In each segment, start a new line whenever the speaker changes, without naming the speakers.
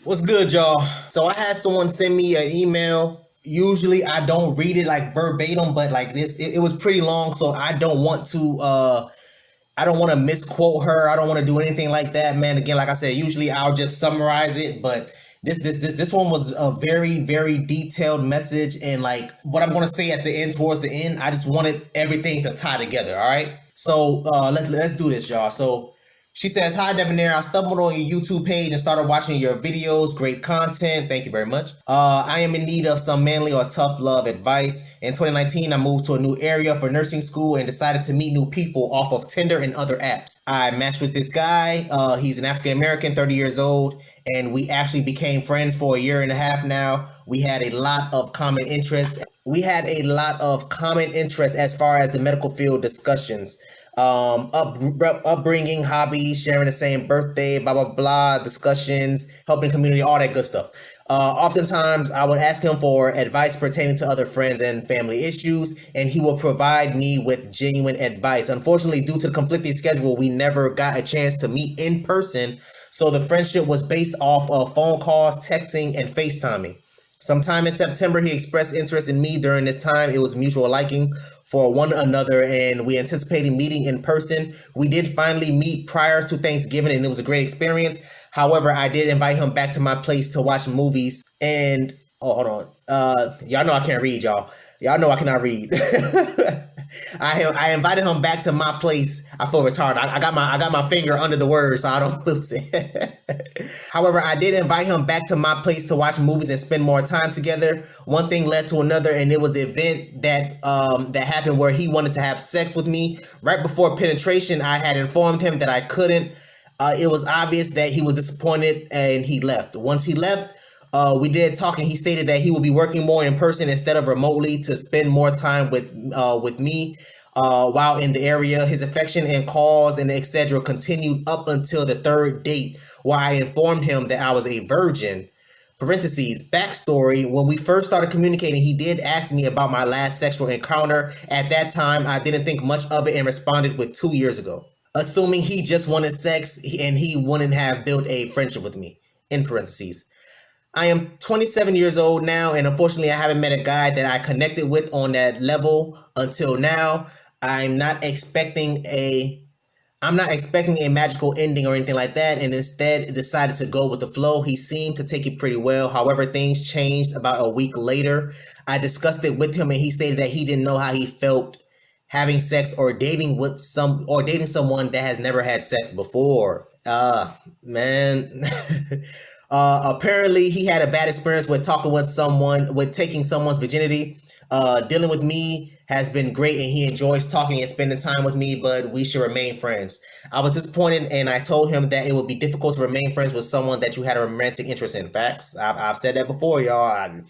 What's good, y'all? So I had someone send me an email. Usually I don't read it like verbatim, but like this, it was pretty long, so I don't want to misquote her. I don't want to do anything like that, man. Again, like I said, usually I'll just summarize it, but this one was a very, very detailed message, and like what I'm gonna say at the end, towards the end, I just wanted everything to tie together. All right. So let's do this, y'all. So she says, "Hi, Debonair. I stumbled on your YouTube page and started watching your videos. Great content. Thank you very much. I am in need of some manly or tough love advice. In 2019, I moved to a new area for nursing school and decided to meet new people off of Tinder and other apps. I matched with this guy. He's an African-American, 30 years old, and we actually became friends for a year and a half now. We had a lot of common interests. As far as the medical field discussions. Upbringing, hobbies, sharing the same birthday, blah, blah, blah, discussions, helping community, all that good stuff. Oftentimes, I would ask him for advice pertaining to other friends and family issues, and he will provide me with genuine advice. Unfortunately, due to the conflicting schedule, we never got a chance to meet in person, so the friendship was based off of phone calls, texting, and FaceTiming. Sometime in September, he expressed interest in me. During this time, it was mutual liking for one another, and we anticipated meeting in person. We did finally meet prior to Thanksgiving, and it was a great experience. However, I did invite him back to my place to watch movies. And hold on, y'all know I can't read, y'all. Y'all know I cannot read. I invited him back to my place. I feel retarded. I got my finger under the word so I don't lose it. However, I did invite him back to my place to watch movies and spend more time together. One thing led to another, and it was an event that happened where he wanted to have sex with me. Right before penetration, I had informed him that I couldn't. It was obvious that he was disappointed, and he left. Once he left, we did talk, and he stated that he will be working more in person instead of remotely to spend more time with me while in the area. His affection and calls and etc. continued up until the third date, where I informed him that I was a virgin. Parentheses, backstory, when we first started communicating, he did ask me about my last sexual encounter. At that time, I didn't think much of it and responded with 2 years ago, assuming he just wanted sex and he wouldn't have built a friendship with me, in parentheses. I am 27 years old now, and unfortunately, I haven't met a guy that I connected with on that level until now. I'm not expecting a magical ending or anything like that, and instead decided to go with the flow. He seemed to take it pretty well. However, things changed about a week later. I discussed it with him, and he stated that he didn't know how he felt having sex or dating someone that has never had sex before. Man. Apparently he had a bad experience with taking someone's virginity. Dealing with me has been great, and he enjoys talking and spending time with me, but we should remain friends. I was disappointed, and I told him that it would be difficult to remain friends with someone that you had a romantic interest in. Facts. I've said that before, y'all.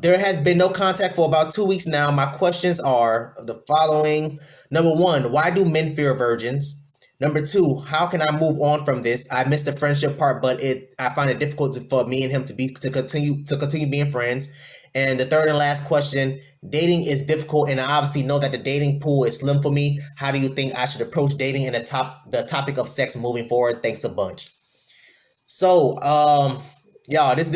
There has been no contact for about 2 weeks now. My questions are the following. Number one, why do men fear virgins? Number two, how can I move on from this? I missed the friendship part, but I find it difficult for me and him to continue being friends. And the third and last question, dating is difficult, and I obviously know that the dating pool is slim for me. How do you think I should approach dating and the topic of sex moving forward? Thanks a bunch. So, y'all, these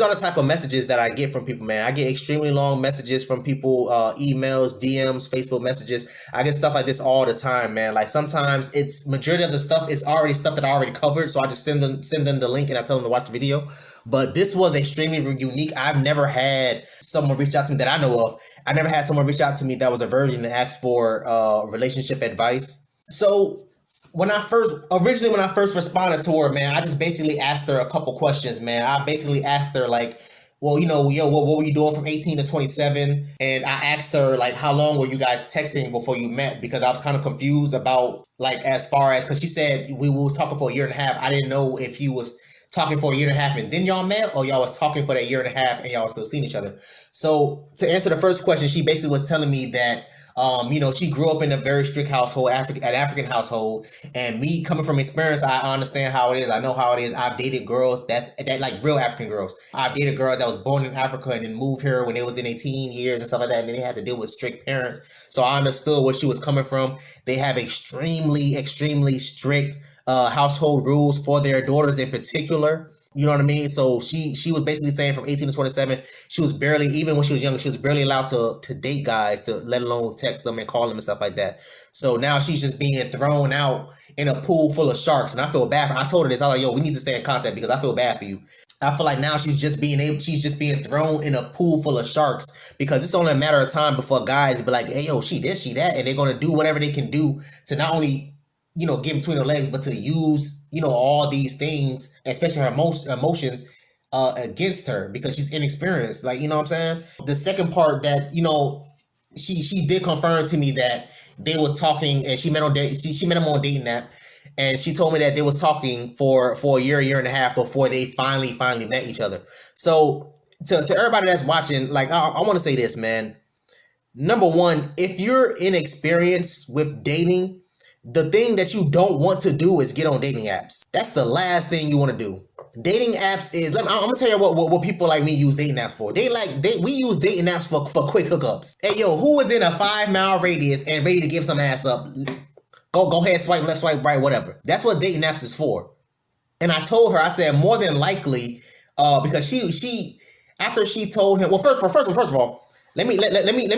are the type of messages that I get from people, man. I get extremely long messages from people, emails, DMs, Facebook messages. I get stuff like this all the time, man. Like sometimes majority of the stuff is already stuff that I already covered, so I just send them the link and I tell them to watch the video. But this was extremely unique. I've never had someone reach out to me that I know of. I never had someone reach out to me that was a virgin and ask for relationship advice. So when I first responded to her, man, I just basically asked her a couple questions, man. I basically asked her like, well, what were you doing from 18 to 27? And I asked her like, how long were you guys texting before you met? Because I was kind of confused about like, as far as, because she said we was talking for a year and a half. I didn't know if he was talking for a year and a half and then y'all met, or y'all was talking for that year and a half and y'all was still seeing each other. So to answer the first question, she basically was telling me that she grew up in a very strict household, an African household, and me coming from experience, I understand how it is. I know how it is. I've dated girls that like real African girls. I've dated girls that was born in Africa and then moved here when they was in their teen years and stuff like that, and then they had to deal with strict parents. So I understood where she was coming from. They have extremely, extremely strict household rules for their daughters in particular. You know what I mean? So she was basically saying from 18 to 27, she was barely, even when she was younger, she was barely allowed to date guys, to let alone text them and call them and stuff like that. So now she's just being thrown out in a pool full of sharks, and I feel bad for her. I told her this. I was like, yo, we need to stay in contact because I feel bad for you. I feel like now she's just being thrown in a pool full of sharks, because it's only a matter of time before guys be like, hey, yo, she this, she that, and they're gonna do whatever they can do to not only, you know, get between her legs, but to use, you know, all these things, especially her emotions, against her, because she's inexperienced. Like, you know what I'm saying? The second part that, you know, she did confirm to me that they were talking, and she met him on a dating app, and she told me that they was talking for a year and a half before they finally met each other. So to everybody that's watching, like, I want to say this, man. Number one, if you're inexperienced with dating, the thing that you don't want to do is get on dating apps. That's the last thing you want to do. Dating apps is, I'm gonna tell you what people like me use dating apps for. We use dating apps for quick hookups. Hey, yo, who is in a 5-mile radius and ready to give some ass up? Go ahead, swipe left, swipe right, whatever. That's what dating apps is for. And I told her, I said, more than likely, because she after she told him, well, first of all, let me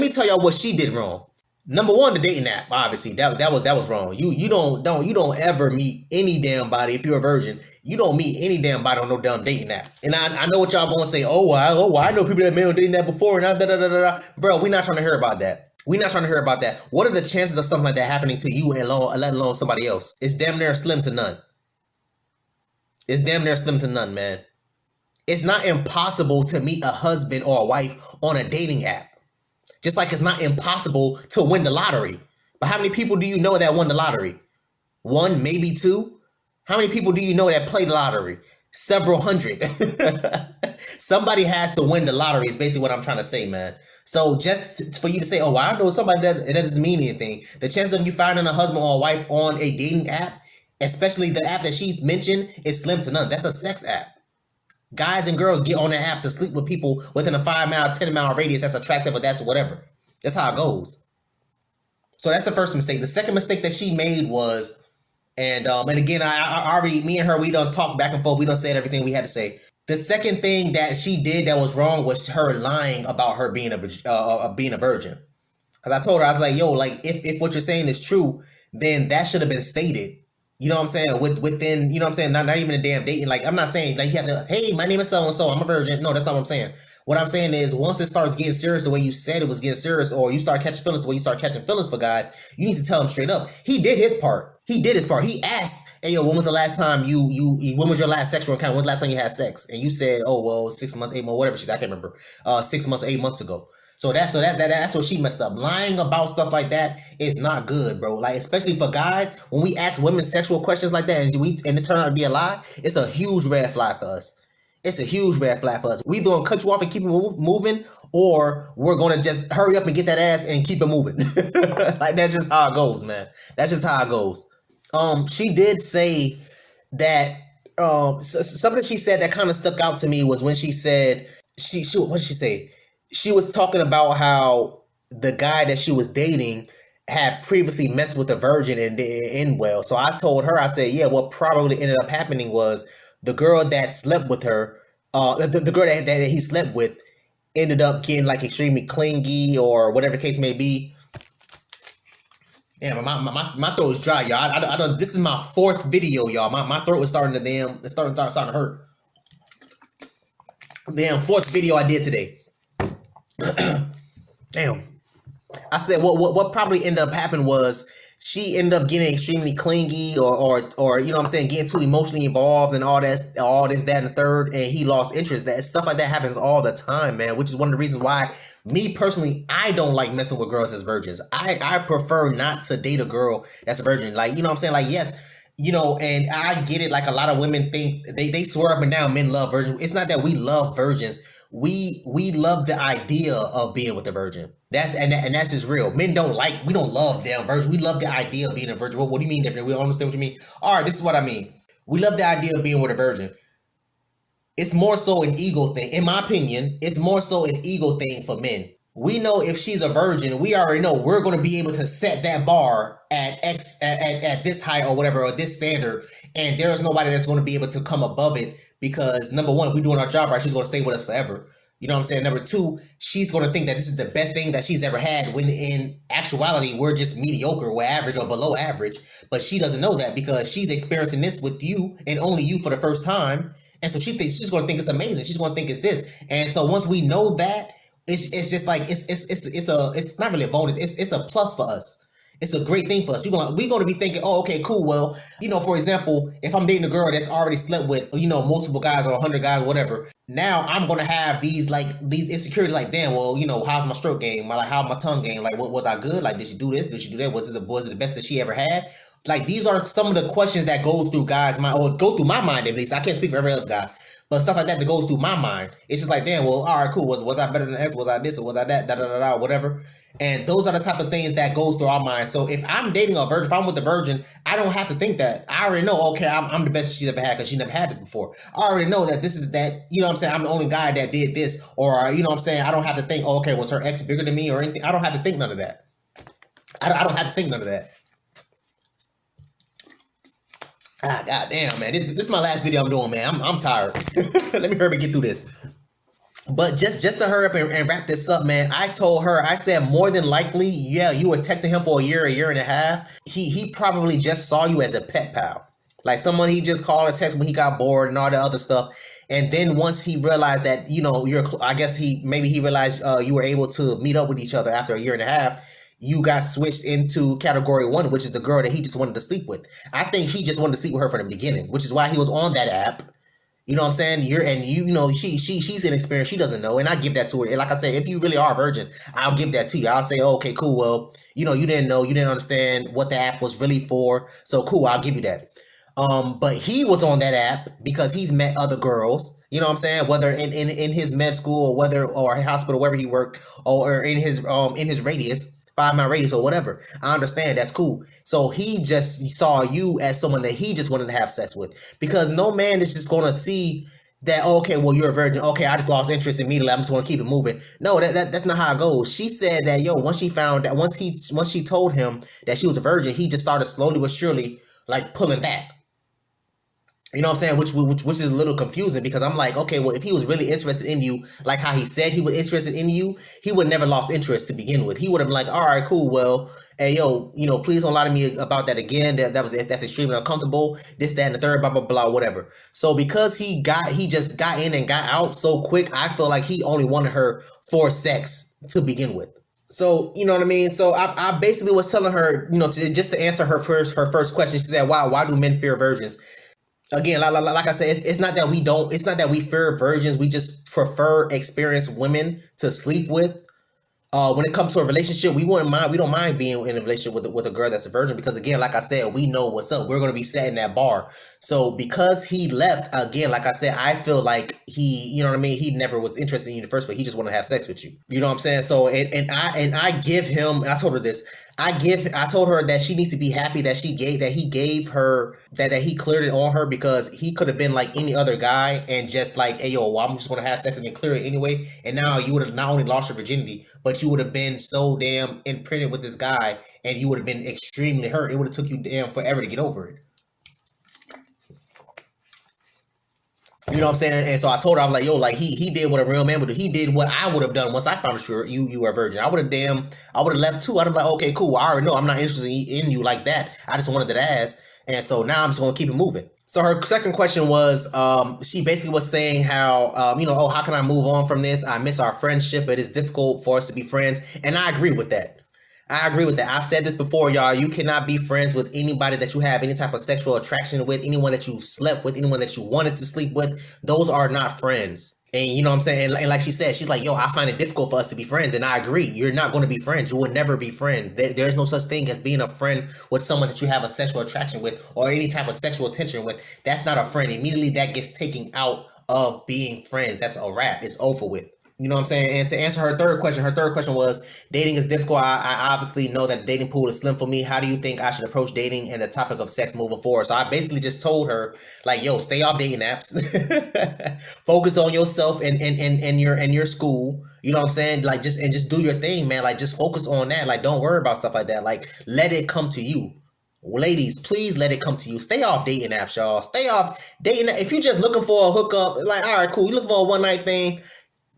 tell y'all what she did wrong. Number one, the dating app, obviously, that was wrong. You don't ever meet any damn body if you're a virgin. You don't meet any damn body on no damn dating app. And I know what y'all gonna say. I know people that made on dating app before, and bro, we're not trying to hear about that. We're not trying to hear about that. What are the chances of something like that happening to you, and let alone somebody else? It's damn near slim to none. It's damn near slim to none, man. It's not impossible to meet a husband or a wife on a dating app. Just like it's not impossible to win the lottery. But how many people do you know that won the lottery? One, maybe two? How many people do you know that played the lottery? Several hundred. Somebody has to win the lottery is basically what I'm trying to say, man. So just for you to say, oh, well, I know somebody that doesn't mean anything. The chance of you finding a husband or a wife on a dating app, especially the app that she's mentioned, is slim to none. That's a sex app. Guys and girls get on that app to sleep with people within a 5-mile, 10-mile radius that's attractive, or that's whatever. That's how it goes. So that's the first mistake. The second mistake that she made was, and again, I already, me and her, we done talked back and forth. We done said everything we had to say. The second thing that she did that was wrong was her lying about her being a virgin. Because I told her, I was like, yo, like, if what you're saying is true, then that should have been stated. You know what I'm saying? Within, you know what I'm saying? Not even a damn dating. Like, I'm not saying, like, you have to, hey, my name is so-and-so, I'm a virgin. No, that's not what I'm saying. What I'm saying is, once it starts getting serious the way you said it was getting serious, or you start catching feelings the way you start catching feelings for guys, you need to tell them straight up. He did his part. He asked, hey, yo, when was the last time when was your last sexual encounter? When was the last time you had sex? And you said, oh, well, 6 months, 8 months, whatever she said, I can't remember. 6 months, 8 months ago. So that's what she messed up. Lying about stuff like that is not good, bro. Like, especially for guys, when we ask women sexual questions like that and it turns out to be a lie, it's a huge red flag for us. It's a huge red flag for us. We either gonna cut you off and keep it moving, or we're gonna just hurry up and get that ass and keep it moving. Like, that's just how it goes, man. That's just how it goes. She did say that something she said that kind of stuck out to me was when she said what did she say? She was talking about how the guy that she was dating had previously messed with a virgin and didn't end well. So I told her, I said, yeah, what probably ended up happening was the girl that slept with her, the girl that he slept with ended up getting like extremely clingy or whatever the case may be. Yeah, my throat is dry, y'all. I don't. This is my 4th video, y'all. My throat is starting to hurt. Damn, 4th video I did today. Damn. I said what probably ended up happening was she ended up getting extremely clingy or you know what I'm saying, getting too emotionally involved and all this, that, and the third, and he lost interest. That stuff like that happens all the time, man, which is one of the reasons why me personally, I don't like messing with girls as virgins. I prefer not to date a girl that's a virgin. Like, you know what I'm saying? Like, yes, you know, and I get it. Like, a lot of women think they swear up and down men love virgins. It's not that we love virgins. We love the idea of being with a virgin. That's just real. Men we don't love damn virgin. We love the idea of being a virgin. What do you mean? We don't understand what you mean. All right, this is what I mean. We love the idea of being with a virgin. It's more so an ego thing. In my opinion, it's more so an ego thing for men. We know if she's a virgin, we already know we're going to be able to set that bar at this height or whatever, or this standard, And there is nobody that's going to be able to come above it because, number one, if we're doing our job right, she's going to stay with us forever. You know what I'm saying? Number two, she's going to think that this is the best thing that she's ever had when in actuality, we're just mediocre, we're average or below average. But she doesn't know that because she's experiencing this with you and only you for the first time. And so she thinks she's going to think it's amazing. She's going to think it's this. And so once we know that, it's just like, it's not really a bonus. It's a plus for us. It's a great thing for us. We're going to be thinking, oh, okay, cool. Well, for example, if I'm dating a girl that's already slept with, multiple guys or 100 guys or whatever, now I'm going to have these insecurities like, damn, well, how's my stroke game? Like, how's my tongue game? Like, what was I good? Like, did she do this? Did she do that? Was it the best that she ever had? Like, these are some of the questions that goes through guys' mind, or go through my mind at least. I can't speak for every other guy. But stuff like that goes through my mind. It's just like, damn, well, all right, cool. Was I better than X? Was I this or was I that? Whatever. And those are the type of things that goes through our mind. So if I'm dating a virgin, if I'm with a virgin, I don't have to think that. I already know, okay, I'm the best she's ever had because she never had this before. I already know that this is that, I'm the only guy that did this. Or, I don't have to think, oh, okay, was her ex bigger than me or anything? I don't have to think none of that. I don't have to think none of that. God damn, man. This is my last video I'm doing, man. I'm tired. Let me hurry and get through this. But just to hurry up and wrap this up, man, I told her, I said, more than likely, yeah, you were texting him for a year and a half. He probably just saw you as a pet pal. Like someone he just called and text when he got bored and all that other stuff. And then once he realized that, he realized you were able to meet up with each other after a year and a half. You got switched into category 1, which is the girl that he just wanted to sleep with. I think he just wanted to sleep with her from the beginning, which is why he was on that app. You know what I'm saying? She's inexperienced. She doesn't know. And I give that to her. And like I said, if you really are a virgin, I'll give that to you. I'll say, oh, okay, cool. Well, you didn't know. You didn't understand what the app was really for. So cool, I'll give you that. But he was on that app because he's met other girls. You know what I'm saying? Whether in his med school or hospital, wherever he worked, or in his radius. 5-mile radius or whatever. I understand. That's cool. So he just saw you as someone that he just wanted to have sex with, because no man is just going to see that, okay, well, you're a virgin. Okay, I just lost interest immediately. I'm just going to keep it moving. No, that's not how it goes. She said that, once she found that, once she told him that she was a virgin, he just started slowly but surely like pulling back. You know what I'm saying? Which is a little confusing, because I'm like, okay, well, if he was really interested in you, like how he said he was interested in you, he would never lost interest to begin with. He would have been like, all right, cool. Well, hey, please don't lie to me about that again. That's extremely uncomfortable. This, that, and the third, blah, blah, blah, whatever. So because he just got in and got out so quick, I feel like he only wanted her for sex to begin with. So, you know what I mean? So I basically was telling her, just to answer her first question. She said, why do men fear virgins? Again, like I said, it's not that we fear virgins. We just prefer experienced women to sleep with. When it comes to a relationship, we don't mind being in a relationship with a girl that's a virgin, because again, like I said, we know what's up. We're going to be setting that bar. So because he left, again, like I said, I feel like he never was interested in you in the first place. He just wanted to have sex with you. You know what I'm saying? So, I give him, and I told her this, I told her that she needs to be happy that he gave her, that he cleared it on her, because he could have been like any other guy and just like, hey, yo, well, I'm just going to have sex and then clear it anyway. And now you would have not only lost your virginity, but you would have been so damn imprinted with this guy, and you would have been extremely hurt. It would have took you damn forever to get over it. You know what I'm saying? And so I told her, I'm like, yo, like he did what a real man would do. He did what I would have done once I found out you were a virgin. I would have left too. I'd have been like, okay, cool. I already know I'm not interested in you like that. I just wanted that ass. And so now I'm just going to keep it moving. So her second question was, she basically was saying how, how can I move on from this? I miss our friendship. It is difficult for us to be friends. And I agree with that. I've said this before, y'all. You cannot be friends with anybody that you have any type of sexual attraction with, anyone that you slept with, anyone that you wanted to sleep with. Those are not friends. And you know what I'm saying? And like she said, she's like, yo, I find it difficult for us to be friends. And I agree. You're not going to be friends. You will never be friends. There's no such thing as being a friend with someone that you have a sexual attraction with or any type of sexual tension with. That's not a friend. Immediately that gets taken out of being friends. That's a wrap. It's over with. You know what I'm saying? And to answer her third question was, dating is difficult. I obviously know that the dating pool is slim for me. How do you think I should approach dating and the topic of sex moving forward? So I basically just told her, like, yo, stay off dating apps. Focus on yourself and your school. You know what I'm saying? Like, just do your thing, man. Like, just focus on that. Like, don't worry about stuff like that. Like, let it come to you. Ladies, please let it come to you. Stay off dating apps, y'all. Stay off dating. If you're just looking for a hookup, like, all right, cool. You looking for a one night thing,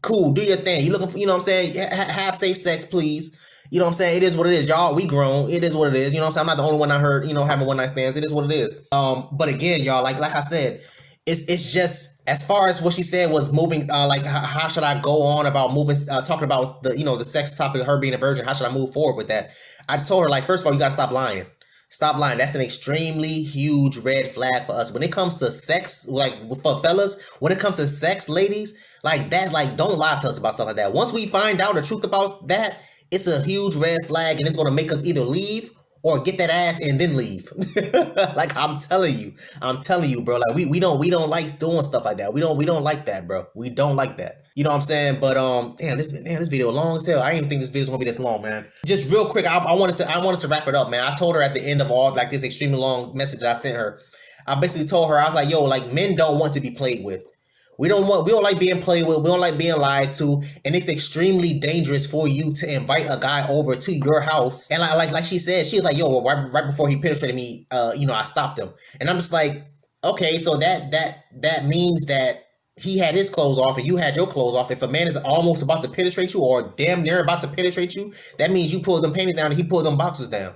cool. Do your thing. You looking for, you know what I'm saying? Have safe sex, please. You know what I'm saying? It is what it is, y'all. We grown. It is what it is. You know what I'm saying? I'm not the only one I heard, having one night stands. It is what it is. But again, y'all, like I said, it's just, as far as what she said was moving, like how should I go on about moving, talking about the sex topic of her being a virgin. How should I move forward with that? I just told her, like, first of all, you gotta stop lying. Stop lying. That's an extremely huge red flag for us. When it comes to sex, like for fellas, when it comes to sex, ladies, like that, like, don't lie to us about stuff like that. Once we find out the truth about that, it's a huge red flag, and it's going to make us either leave or get that ass and then leave. Like, I'm telling you, bro. Like, we don't like doing stuff like that. We don't like that, bro. We don't like that. You know what I'm saying? But damn, this video long as hell. I didn't even think this video's gonna be this long, man. Just real quick, I wanted to wrap it up, man. I told her at the end of all, like, this extremely long message that I sent her. I basically told her, I was like, yo, like, men don't want to be played with. We don't like being played with. We don't like being lied to, and it's extremely dangerous for you to invite a guy over to your house. And like she said, she was like, "Yo, right before he penetrated me, I stopped him." And I'm just like, okay, so that means that he had his clothes off and you had your clothes off. If a man is almost about to penetrate you or damn near about to penetrate you, that means you pulled them panties down and he pulled them boxers down.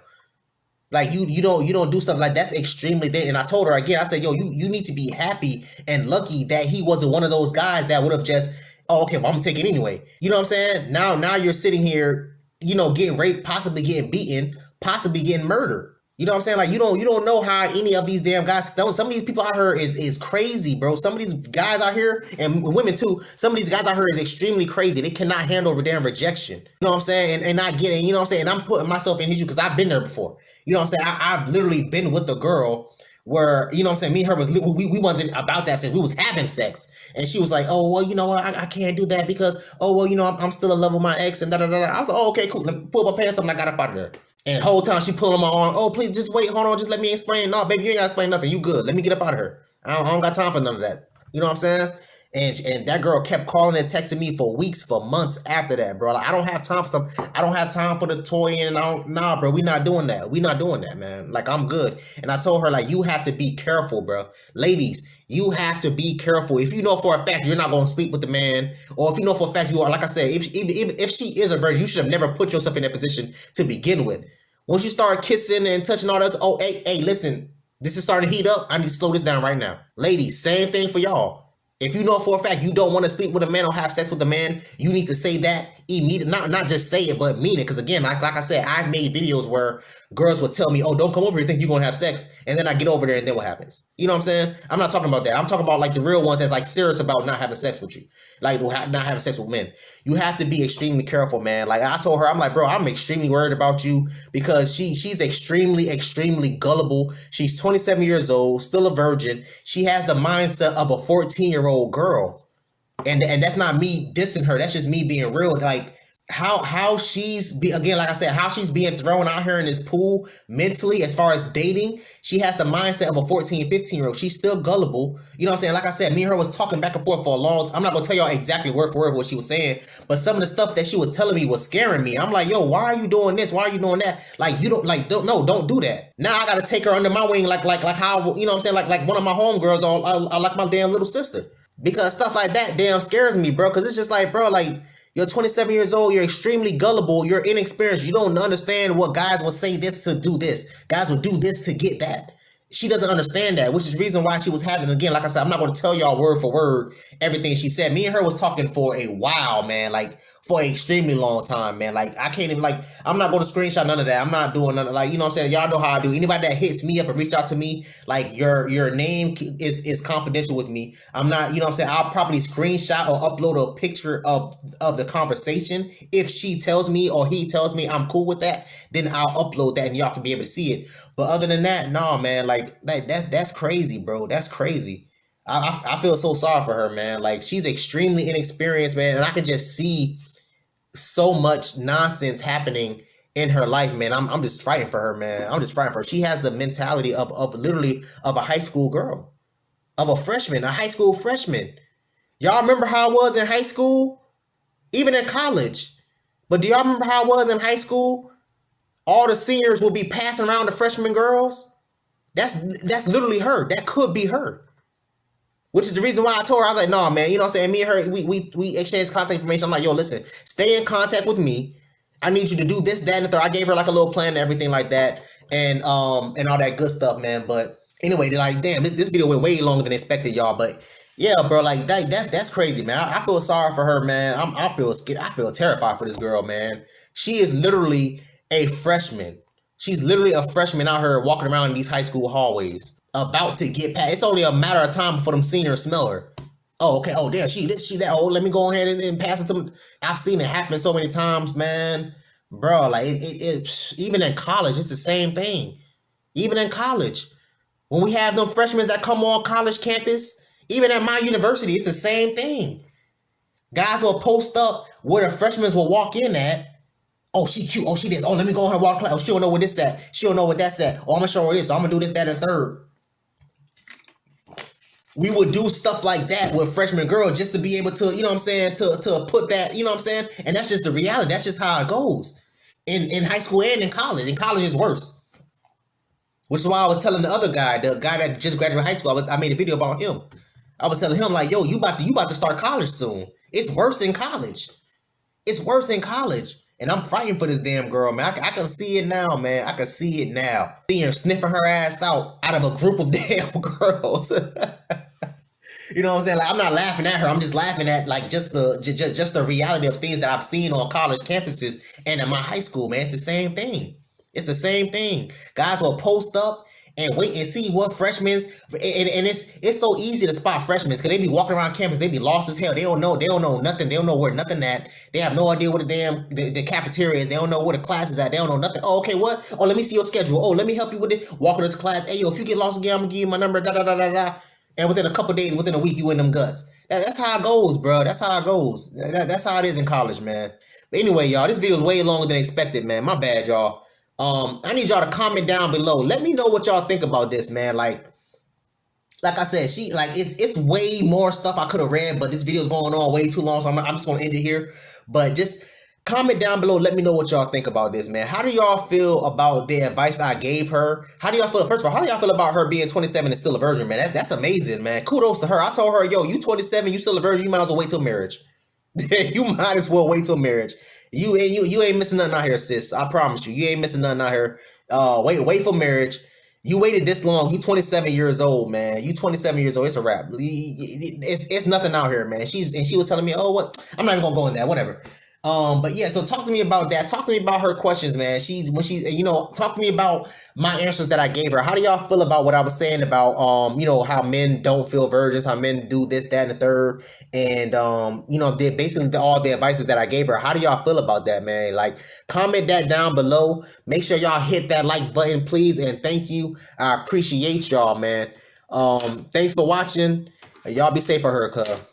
Like, you don't do stuff like that's extremely dangerous. And I told her again, I said, yo, you need to be happy and lucky that he wasn't one of those guys that would have just, oh, okay, well, I'm gonna take it anyway. You know what I'm saying? Now you're sitting here, getting raped, possibly getting beaten, possibly getting murdered. You know what I'm saying? Like, you don't know how any of these damn guys, some of these people out here is crazy, bro. Some of these guys out here, and women too, some of these guys out here is extremely crazy. They cannot handle damn rejection. You know what I'm saying? And not getting, you know what I'm saying? And I'm putting myself in his shoes because I've been there before. You know what I'm saying? I've literally been with a girl where, you know what I'm saying, me and her we wasn't about to have sex. We was having sex. And she was like, oh, well, you know what? I can't do that because, oh, well, I'm still in love with my ex and da-da-da-da. I was like, oh, okay, cool. Let me pull my pants up and I got up out of there. And the whole time she pulling on my arm, oh, please, just wait, hold on, just let me explain. No, baby, you ain't got to explain nothing. You good. Let me get up out of her. I don't got time for none of that. You know what I'm saying? And that girl kept calling and texting me for weeks, for months after that, bro. Like, I don't have time for the toy and nah, bro, we not doing that. We not doing that, man. Like, I'm good. And I told her, like, you have to be careful, bro. Ladies, you have to be careful. If you know for a fact you're not going to sleep with the man, or if you know for a fact you are, like I said, if she is a virgin, you should have never put yourself in that position to begin with. Once you start kissing and touching all that, oh, hey, listen, this is starting to heat up. I need to slow this down right now. Ladies, same thing for y'all. If you know for a fact you don't want to sleep with a man or have sex with a man, you need to say that immediately. Not just say it, but mean it. Because again, like I said, I've made videos where girls would tell me, oh, don't come over here, think you're going to have sex. And then I get over there and then what happens? You know what I'm saying? I'm not talking about that. I'm talking about like the real ones that's like serious about not having sex with you. Like not having sex with men. You have to be extremely careful, man. Like I told her, I'm like, bro, I'm extremely worried about you because she's extremely gullible. She's 27 years old, still a virgin. She has the mindset of a 14-year-old girl. And that's not me dissing her. That's just me being real. Like how she's like I said, how she's being thrown out here in this pool mentally as far as dating. She has the mindset of a 14, 15-year-old. She's still gullible. You know what I'm saying? Like I said, me and her was talking back and forth for a long time. I'm not going to tell y'all exactly word for word what she was saying, but some of the stuff that she was telling me was scaring me. I'm like, yo, why are you doing this? Why are you doing that? Like, you don't do that. Now I got to take her under my wing like how, you know what I'm saying? Like one of my homegirls or like my damn little sister. Because stuff like that damn scares me, bro. Because it's just like, bro, like, you're 27 years old. You're extremely gullible. You're inexperienced. You don't understand what guys will say this to do this. Guys will do this to get that. She doesn't understand that, which is the reason why she was having, again, like I said, I'm not going to tell y'all word for word everything she said. Me and her was talking for a while, man, like for an extremely long time, man. Like I can't even, like, I'm not going to screenshot none of that. I'm not doing none of, like, you know what I'm saying? Y'all know how I do. Anybody that hits me up and reach out to me, like your name is confidential with me. I'm not, you know what I'm saying? I'll probably screenshot or upload a picture of the conversation. If she tells me or he tells me I'm cool with that, then I'll upload that and y'all can be able to see it. But other than that, nah, man, like that's crazy, bro. That's crazy. I feel so sorry for her, man. Like she's extremely inexperienced, man, and I can just see so much nonsense happening in her life, man. I'm just frightened for her, man. I'm just frightened for her. She has the mentality of literally of a high school girl, of a freshman, a high school freshman. Y'all remember how I was in high school, even in college. But do y'all remember how I was in high school? all the seniors will be passing around the freshman girls. That's literally her. That could be her. Which is the reason why I told her, I was like, nah, man, you know what I'm saying? Me and her, we exchanged contact information. I'm like, yo, listen, stay in contact with me. I need you to do this, that, and the third. I gave her like a little plan and everything like that, and all that good stuff, man. But anyway, like, damn, this video went way longer than expected, y'all. But yeah, bro, like that's crazy, man. I feel sorry for her, man. I feel scared. I feel terrified for this girl, man. She is literally a freshman. She's literally a freshman out here walking around in these high school hallways, about to get past. It's only a matter of time before them seniors smell her. Oh, okay. Oh, damn. She that old. Let me go ahead and pass it to them. I've seen it happen so many times, man. Bro, like even in college, it's the same thing. Even in college, when we have them freshmen that come on college campus, even at my university, it's the same thing. Guys will post up where the freshmen will walk in at. Oh, she cute. Oh, she this. Oh, let me go on her walk class. Oh, she don't know what this at. She don't know what that's at. Oh, I'm gonna show her this. I'm gonna do this, that, and third. We would do stuff like that with freshman girls just to be able to, you know what I'm saying, to put that, you know what I'm saying? And that's just the reality. That's just how it goes in high school and in college. In college is worse. Which is why I was telling the other guy, the guy that just graduated high school, I made a video about him. I was telling him, like, yo, you about to start college soon. It's worse in college. It's worse in college. And I'm fighting for this damn girl, man. I can see it now, man. I can see it now. Seeing her sniffing her ass out of a group of damn girls. You know what I'm saying? Like, I'm not laughing at her. I'm just laughing at, like, just the reality of things that I've seen on college campuses and in my high school, man. It's the same thing. It's the same thing. Guys will post up and wait and see what freshmen, and it's so easy to spot freshmen because they be walking around campus, they be lost as hell. They don't know nothing. They don't know where nothing at. They have no idea what the cafeteria is. They don't know where the class is at. They don't know nothing. Oh, okay, what? Oh, let me see your schedule. Oh, let me help you with it. Walking to class. Hey, yo, if you get lost again, I'm gonna give you my number. Da da da da da. And within a couple days, within a week, you in them guts. That's how it goes, bro. That's how it goes. That's how it is in college, man. But anyway, y'all, this video is way longer than expected, man. My bad, y'all. I need y'all to comment down below. Let me know what y'all think about this, man. Like I said, it's way more stuff I could have read, but this video is going on way too long, so I'm just gonna end it here. But just comment down below. Let me know what y'all think about this, man. How do y'all feel about the advice I gave her? How do y'all feel? First of all, how do y'all feel about her being 27 and still a virgin, man? That's amazing, man. Kudos to her. I told her, yo, you 27, you still a virgin. You might as well wait till marriage. You might as well wait till marriage. You ain't missing nothing out here, sis. I promise you. You ain't missing nothing out here. Wait for marriage. You waited this long. You 27 years old, man. You 27 years old. It's a wrap. It's nothing out here, man. She was telling me, oh, what? I'm not even gonna go in that. Whatever. But yeah, so talk to me about that. Talk to me about her questions, man. Talk to me about my answers that I gave her. How do y'all feel about what I was saying about, how men don't feel virgins, how men do this, that, and the third, and, basically all the advices that I gave her. How do y'all feel about that, man? Like, comment that down below. Make sure y'all hit that like button, please, and thank you. I appreciate y'all, man. Thanks for watching. Y'all be safe for her, cuz.